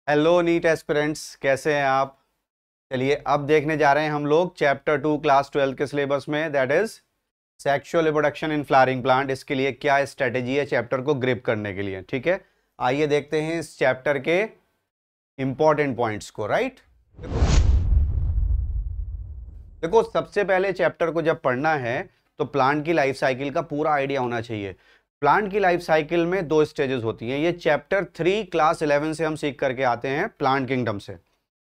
Hello NEET aspirants, कैसे हैं आप। चलिए अब देखने जा रहे हैं हम लोग चैप्टर 2 क्लास 12 के सिलेबस में, that is sexual reproduction in flowering plant. इसके लिए क्या स्ट्रेटेजी है चैप्टर को ग्रिप करने के लिए। ठीक है, आइए देखते हैं इस चैप्टर के इंपॉर्टेंट पॉइंट्स को। राइट, देखो सबसे पहले चैप्टर को जब पढ़ना है तो प्लांट की लाइफ साइकिल का पूरा आइडिया होना चाहिए। प्लांट की लाइफ साइकिल में दो स्टेजेस होती हैं। ये चैप्टर 3 क्लास 11 से हम सीख करके आते हैं प्लांट किंगडम से,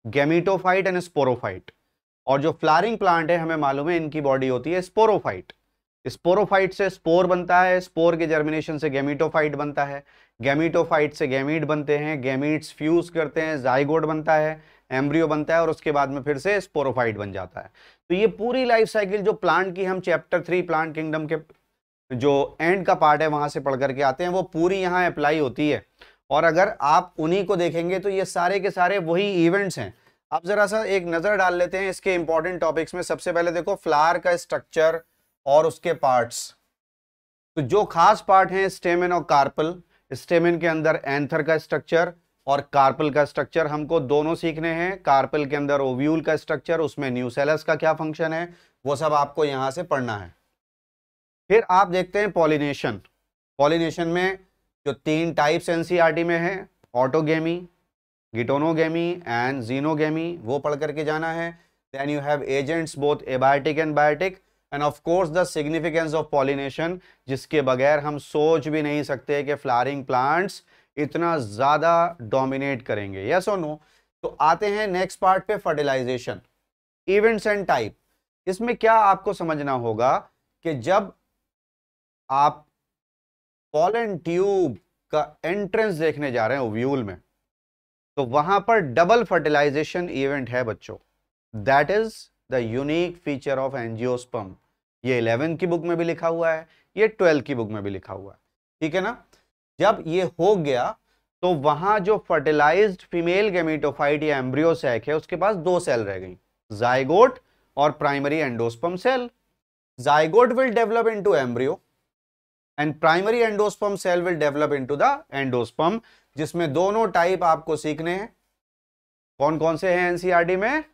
गेमिटोफाइट एंड स्पोरोफाइट। और जो फ्लावरिंग प्लांट है हमें मालूम है इनकी बॉडी होती है स्पोरोफाइट। स्पोरोफाइट से स्पोर बनता है, स्पोर के जर्मिनेशन से गेमिटोफाइट बनता है, गेमिटोफाइट से गैमीट बनते हैं, गैमीट्स फ्यूज करते हैं, जाइगोट बनता है, एम्ब्रियो बनता है और उसके बाद में फिर से स्पोरोफाइट बन जाता है। तो ये पूरी लाइफ साइकिल जो प्लांट की हम चैप्टर 3 प्लांट किंगडम के जो एंड का पार्ट है वहां से पढ़ करके आते हैं, वो पूरी यहाँ अप्लाई होती है। और अगर आप उन्हीं को देखेंगे तो ये सारे के सारे वही इवेंट्स हैं। अब जरा सा एक नजर डाल लेते हैं इसके इंपॉर्टेंट टॉपिक्स में। सबसे पहले देखो फ्लावर का स्ट्रक्चर और उसके पार्ट्स। तो जो खास पार्ट हैं स्टेमेन और कार्पल। स्टेमेन के अंदर एंथर का स्ट्रक्चर और कार्पल का स्ट्रक्चर हमको दोनों सीखने हैं। कार्पल के अंदर ओव्यूल का स्ट्रक्चर, उसमें न्यूसेलस का क्या फंक्शन है, वो सब आपको यहां से पढ़ना है। फिर आप देखते हैं पॉलिनेशन। पॉलिनेशन में जो 3 टाइप्स एनसीईआरटी में है, ऑटोगेमी, गिटोनोगेमी एंड जीनोगेमी, वो पढ़ करके जाना है। Then you have agents both abiotic and biotic and of course the significance of pollination, जिसके बगैर हम सोच भी नहीं सकते कि फ्लावरिंग प्लांट्स इतना ज्यादा डोमिनेट करेंगे। यस और नो। तो आते हैं नेक्स्ट पार्ट पे, फर्टिलाइजेशन, इवेंट्स एंड टाइप। इसमें क्या आपको समझना होगा कि जब आप पॉलन ट्यूब का एंट्रेंस देखने जा रहे हैं ओव्यूल में, तो वहां पर डबल फर्टिलाइजेशन इवेंट है बच्चों। That is the unique feature of angiosperm. ये 11 की बुक में भी लिखा हुआ है, ये 12 की बुक में भी लिखा हुआ है। ठीक है ना। जब ये हो गया तो वहां जो फर्टिलाइज्ड फीमेल गैमेटोफाइट या एम्ब्रियो सैक है उसके पास 2 सेल रह गई, जाइगोट और primary endosperm cell. Zygote will develop into embryo and primary endosperm cell will develop into the endosperm, जिसमें दोनों टाइप आपको सीखने हैं। कौन कौन से हैं एनसीईआरटी में?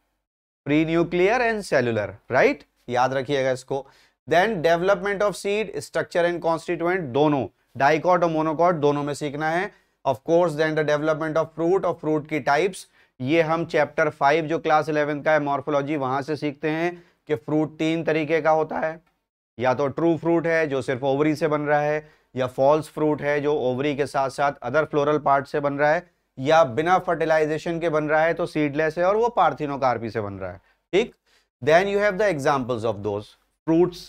Pre nuclear and cellular. Right, याद रखिएगा इसको। Then development of seed, structure and constituent, दोनों डाइकॉट और मोनोकॉट दोनों में सीखना है। Of course then the development of fruit और फ्रूट की टाइप्स, ये हम चैप्टर 5 जो क्लास 11 का है मॉर्फोलॉजी, वहां से सीखते हैं कि फ्रूट 3 तरीके का होता है। या तो ट्रू फ्रूट है जो सिर्फ ओवरी से बन रहा है, या फॉल्स फ्रूट है जो ओवरी के साथ साथ अदर फ्लोरल पार्ट से बन रहा है, या बिना फर्टिलाइजेशन के बन रहा है तो सीडलेस है और वो पार्थिनोकार्पी से बन रहा है। ठीक, then you have the examples of those fruits,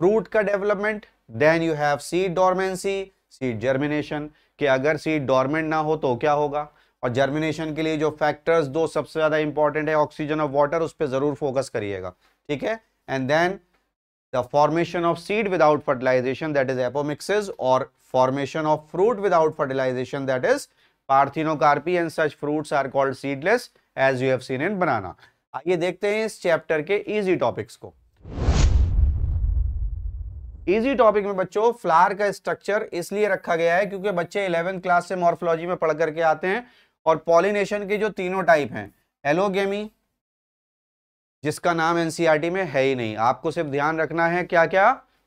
fruit का development. Then you have seed dormancy, seed germination, कि अगर सीड डोरमेंट ना हो तो क्या होगा। और जर्मिनेशन के लिए जो फैक्टर्स 2 सबसे ज्यादा इंपॉर्टेंट है, ऑक्सीजन और वाटर, उस पर जरूर फोकस करिएगा। ठीक है। And then the formation of seed without fertilization, that is apomixis, or formation of fruit without fertilization, that is parthenocarpy, and such fruits are called seedless as you have seen in banana. आइए देखते हैं इस chapter के easy topics को। Easy topic में बच्चों flower का structure इसलिए रखा गया है क्योंकि बच्चे 11th क्लास से मॉर्फोलॉजी में पढ़ करके आते हैं। और पॉलिनेशन के जो तीनों टाइप हैं, एलोगेमी जिसका नाम एनसीईआरटी में है ही नहीं, आपको सिर्फ ध्यान रखना है क्या क्या,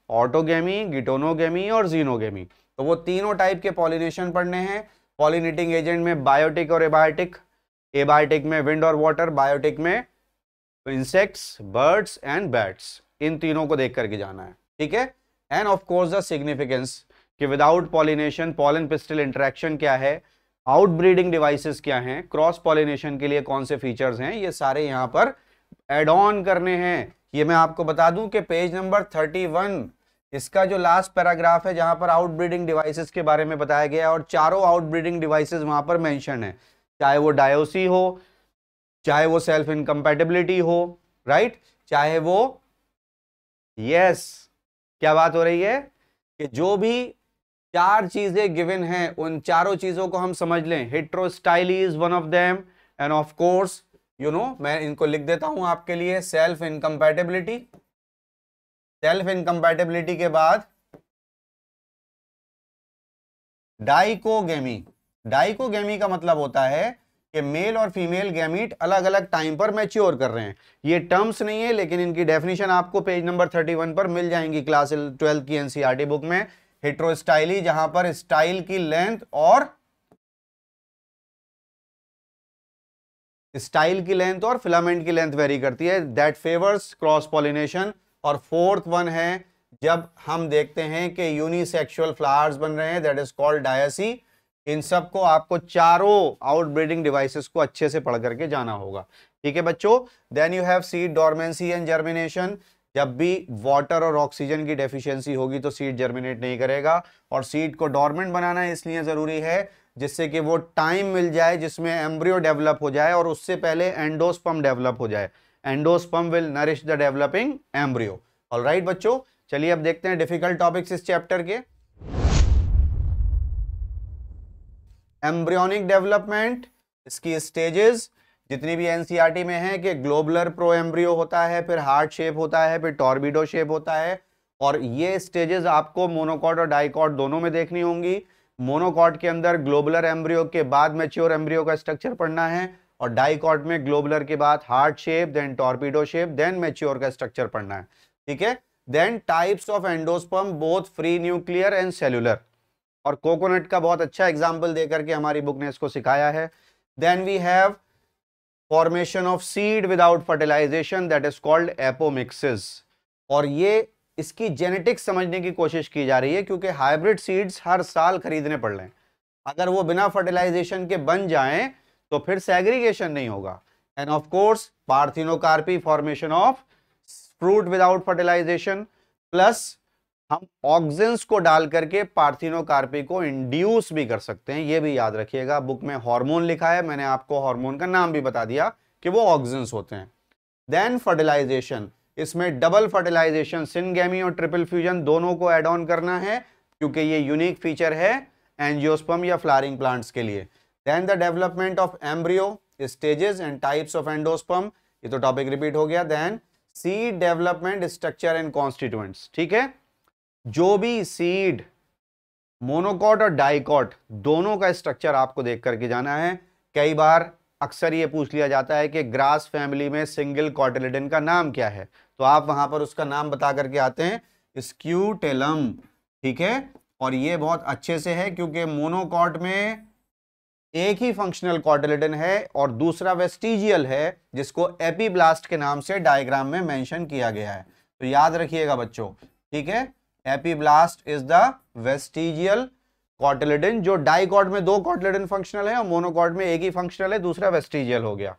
ऑटोगेमी, गिटोनोगेमी और जीनोगेमी। तो वो तीनों टाइप के पॉलिनेशन पढ़ने हैं। पॉलिनेटिंग एजेंट में बायोटिक और एबायोटिक, एबायोटिक में विंड और वाटर, बायोटिक में इंसेक्ट्स, बर्ड्स एंड बैट्स, इन तीनों को देख करके जाना है। ठीक है। And of course the significance कि without pollination pollen pistil interaction क्या है, आउटब्रीडिंग डिवाइसेस क्या हैं, क्रॉस पॉलिनेशन के लिए कौन से फीचर्स हैं, ये सारे यहां पर एड ऑन करने हैं। ये मैं आपको बता दूं कि पेज नंबर 31 इसका जो लास्ट पैराग्राफ है जहां पर आउटब्रीडिंग डिवाइसेस के बारे में बताया गया है, और चारों आउटब्रीडिंग डिवाइसेस वहां पर मेंशन है, चाहे वो डायोसी हो, चाहे वो सेल्फ इनकम्पैटिबिलिटी हो, राइट, चाहे वो, यस, क्या बात हो रही है कि जो भी 4 चीजें गिवन हैं उन चारों चीजों को हम समझ लें। Heterostyly is one of them, and of course मैं इनको लिख देता हूं आपके लिए। सेल्फ इनकम्पैटिबिलिटी, सेल्फ इनकम्पैटिबिलिटी के बाद डाइकोगेमी। डाइकोगेमी का मतलब होता है कि मेल और फीमेल गैमीट अलग अलग टाइम पर मैच्योर कर रहे हैं। ये टर्म्स नहीं है, लेकिन इनकी डेफिनेशन आपको पेज नंबर 31 पर मिल जाएंगी क्लास 12 की एनसीईआरटी बुक में। हेट्रोस्टाइली, जहां पर स्टाइल की लेंथ और फिलामेंट की लेंथ वेरी करती है, दैट फेवर्स क्रॉस पॉलिनेशन। और फोर्थ वन है जब हम देखते हैं कि यूनिसेक्सुअल फ्लावर्स बन रहे हैं, दैट इज कॉल्ड डायसी। इन सब को आपको चारों आउटब्रीडिंग डिवाइसेस को अच्छे से पढ़ करके जाना होगा। ठीक है बच्चों। Then you have seed dormancy and germination. जब भी वाटर और ऑक्सीजन की डेफिशिएंसी होगी तो सीड जर्मिनेट नहीं करेगा, और सीड को डोरमेंट बनाना इसलिए जरूरी है जिससे कि वो टाइम मिल जाए जिसमें एम्ब्रियो डेवलप हो जाए और उससे पहले एंडोस्पर्म डेवलप हो जाए। Endosperm will nourish the developing embryo. Alright बच्चों, चलिए अब देखते हैं डिफिकल्ट टॉपिक्स इस चैप्टर के। एम्ब्रियोनिक डेवलपमेंट, इसकी स्टेजेस जितनी भी एनसीईआरटी में है कि ग्लोबुलर प्रो एम्ब्रियो होता है, फिर हार्ट शेप होता है, फिर टॉर्बिडो शेप होता है। और ये स्टेजेस आपको मोनोकॉट और डाइकॉट दोनों में देखनी होंगी। मोनोकॉट के अंदर ग्लोबुलर एम्ब्रियो के बाद मैच्योर एम्ब्रियो का स्ट्रक्चर पढ़ना है, और डाइकॉट में ग्लोबुलर के बाद heart shape, then torpedo shape, then mature का स्ट्रक्चर पढ़ना है। ठीक है। Then types of endosperm, both free nuclear and cellular, और कोकोनट का बहुत अच्छा एग्जाम्पल देकर के हमारी बुक ने इसको सिखाया है। Then we have formation of seed without fertilization, that is called apomixis. और ये इसकी जेनेटिक्स समझने की कोशिश की जा रही है, क्योंकि हाइब्रिड सीड्स हर साल खरीदने पड़ रहे हैं। अगर वो बिना फर्टिलाइजेशन के बन जाएं तो फिर सेग्रीगेशन नहीं होगा। And of course parthenocarpy, formation of fruit without fertilization, plus हम ऑक्सिन्स को डाल करके पार्थिनोकार्पी को इंड्यूस भी कर सकते हैं। ये भी याद रखिएगा, बुक में हार्मोन लिखा है, मैंने आपको हार्मोन का नाम भी बता दिया कि वो ऑक्सिन्स होते हैं। देन फर्टिलाइजेशन, इसमें डबल फर्टिलाइजेशन, सिनगेमी और ट्रिपल फ्यूजन दोनों को एड ऑन करना है, क्योंकि ये यूनिक फीचर है एंजियोस्पर्म या फ्लावरिंग प्लांट्स के लिए। Then the development of embryo, stages and types of endosperm, ये तो टॉपिक रिपीट हो गया। Then seed development, structure and constituents. ठीक है। जो भी सीड मोनोकॉट और डाइकॉट दोनों का स्ट्रक्चर आपको देख करके जाना है। कई बार अक्सर ये पूछ लिया जाता है कि ग्रास फैमिली में सिंगल कॉटिलिडन का नाम क्या है, तो आप वहां पर उसका नाम बता करके आते हैं, स्क्यूटेलम। ठीक है। और ये बहुत अच्छे से है क्योंकि मोनोकॉट में एक ही फंक्शनल कॉटिलिडन है और दूसरा वेस्टिजियल है, जिसको एपीब्लास्ट के नाम से डायग्राम में मेंशन किया गया है। तो याद रखिएगा बच्चों। ठीक है। Epiblast is the vestigial cotyledon, जो डाइकॉट में दो कॉटिलिडन फंक्शनल है और मोनोकॉट में एक ही फंक्शनल है, दूसरा वेस्टिजियल हो गया।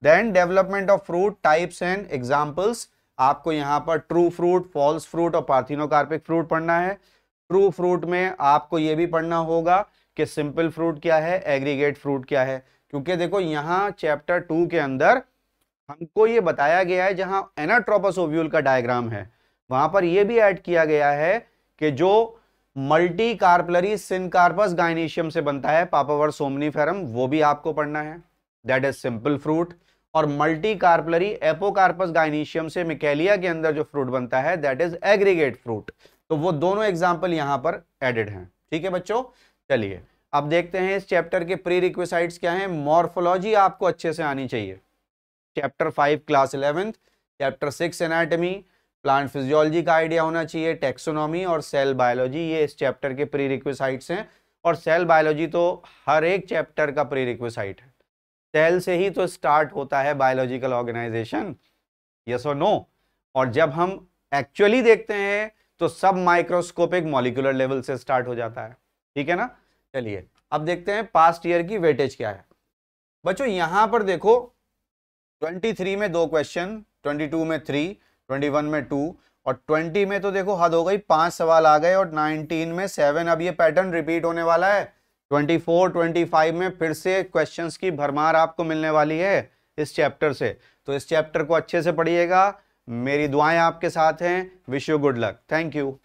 Then development of fruit, types and examples. आपको यहां पर ट्रू फ्रूट, फॉल्स फ्रूट और पार्थिनोकार्पिक फ्रूट पढ़ना है। ट्रू फ्रूट में आपको यह भी पढ़ना होगा कि सिंपल फ्रूट क्या है, एग्रीगेट फ्रूट क्या है, क्योंकि देखो यहां चैप्टर 2 के अंदर हमको ये बताया गया है, जहां एनाट्रोपस ओव्यूल का डायग्राम है वहां पर यह भी ऐड किया गया है कि जो मल्टी कार्पलरी सिनकार्पस गाइनीशियम से बनता है, पापावर सोमनीफेरम, वो भी आपको पढ़ना है, दैट इज सिंपल फ्रूट। और मल्टी कार्पलरी एपोकार्पस गाइनीशियम से मिकेलिया के अंदर जो फ्रूट बनता है, दैट इज एग्रीगेट फ्रूट। तो वो दोनों एग्जाम्पल यहां पर एडेड हैं। ठीक है बच्चों। चलिए अब देखते हैं इस चैप्टर के प्री रिक्विसाइट्स क्या हैं। मॉर्फोलॉजी आपको अच्छे से आनी चाहिए, chapter 5 class 11th, chapter 6 anatomy, plant physiology का आइडिया होना चाहिए, टेक्सोनॉमी और सेल बायोलॉजी, ये इस चैप्टर के प्री रिक्विसाइट्स हैं। और सेल बायोलॉजी तो हर एक चैप्टर का प्री रिक्विसाइट है, सेल से ही तो स्टार्ट होता है बायोलॉजिकल ऑर्गेनाइजेशन, यस और नो। और जब हम एक्चुअली देखते हैं तो सब माइक्रोस्कोपिक मॉलिक्यूलर लेवल से स्टार्ट हो जाता है। ठीक है ना। चलिए अब देखते हैं पास्ट ईयर की वेटेज क्या है। बच्चों यहां पर देखो 23 में 2 क्वेश्चन, 22 में 3, 21 में 2 और 20 में तो देखो हद हो गई, 5 सवाल आ गए, और 19 में 7। अब ये पैटर्न रिपीट होने वाला है। 24, 25 में फिर से क्वेश्चंस की भरमार आपको मिलने वाली है इस चैप्टर से। तो इस चैप्टर को अच्छे से पढ़िएगा। मेरी दुआएं आपके साथ हैं। Wish you good luck. Thank you.